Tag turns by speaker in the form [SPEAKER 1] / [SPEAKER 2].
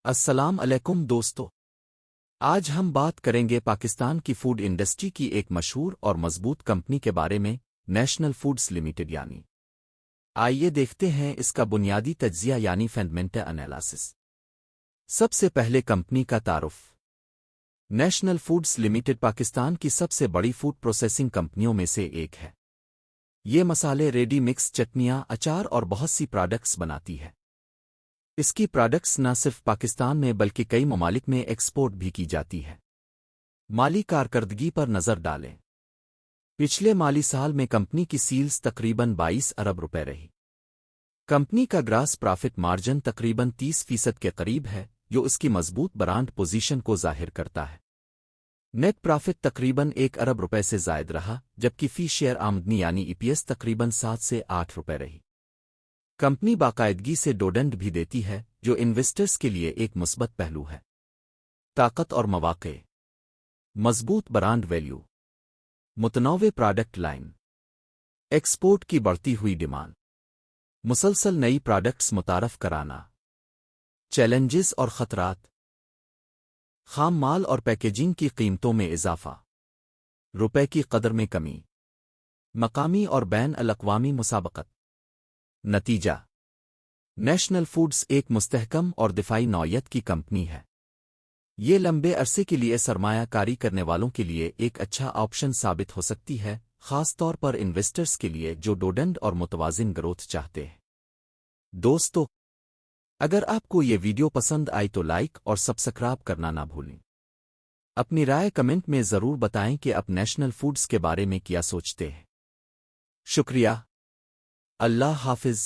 [SPEAKER 1] السلام علیکم دوستو، آج ہم بات کریں گے پاکستان کی فوڈ انڈسٹری کی ایک مشہور اور مضبوط کمپنی کے بارے میں، نیشنل فوڈز لمیٹڈ یعنی۔ آئیے دیکھتے ہیں اس کا بنیادی تجزیہ یعنی فنڈامنٹل انالیسس۔ سب سے پہلے کمپنی کا تعارف۔ نیشنل فوڈز لمیٹڈ پاکستان کی سب سے بڑی فوڈ پروسیسنگ کمپنیوں میں سے ایک ہے۔ یہ مسالے، ریڈی مکس، چٹنیاں، اچار اور بہت سی پروڈکٹس بناتی ہے۔ اس کی پروڈکٹس نہ صرف پاکستان میں بلکہ کئی ممالک میں ایکسپورٹ بھی کی جاتی ہے۔ مالی کارکردگی پر نظر ڈالیں۔ پچھلے مالی سال میں کمپنی کی سیلز تقریباً 22 ارب روپے رہی۔ کمپنی کا گراس پرافٹ مارجن تقریباً 30% کے قریب ہے، جو اس کی مضبوط برانڈ پوزیشن کو ظاہر کرتا ہے۔ نیٹ پرافٹ تقریباً 1 ارب روپے سے زائد رہا، جبکہ فی شیئر آمدنی یعنی EPS تقریباً 7 سے 8 روپے رہی۔ کمپنی باقاعدگی سے ڈویڈنڈ بھی دیتی ہے، جو انویسٹرز کے لیے ایک مثبت پہلو ہے۔ طاقت اور مواقع۔ مضبوط برانڈ ویلیو، متنوع پروڈکٹ لائن، ایکسپورٹ کی بڑھتی ہوئی ڈیمانڈ، مسلسل نئی پروڈکٹس متعارف کرانا۔ چیلنجز اور خطرات۔ خام مال اور پیکیجنگ کی قیمتوں میں اضافہ، روپے کی قدر میں کمی، مقامی اور بین الاقوامی مسابقت۔ نتیجہ: نیشنل فوڈز ایک مستحکم اور دفاعی نوعیت کی کمپنی ہے۔ یہ لمبے عرصے کے لیے سرمایہ کاری کرنے والوں کے لیے ایک اچھا آپشن ثابت ہو سکتی ہے، خاص طور پر انویسٹرز کے لیے جو ڈویڈنڈ اور متوازن گروتھ چاہتے ہیں۔ دوستو، اگر آپ کو یہ ویڈیو پسند آئی تو لائک اور سبسکرائب کرنا نہ بھولیں۔ اپنی رائے کمنٹ میں ضرور بتائیں کہ آپ نیشنل فوڈز کے بارے میں کیا سوچتے ہیں۔ شکریہ۔ اللہ حافظ۔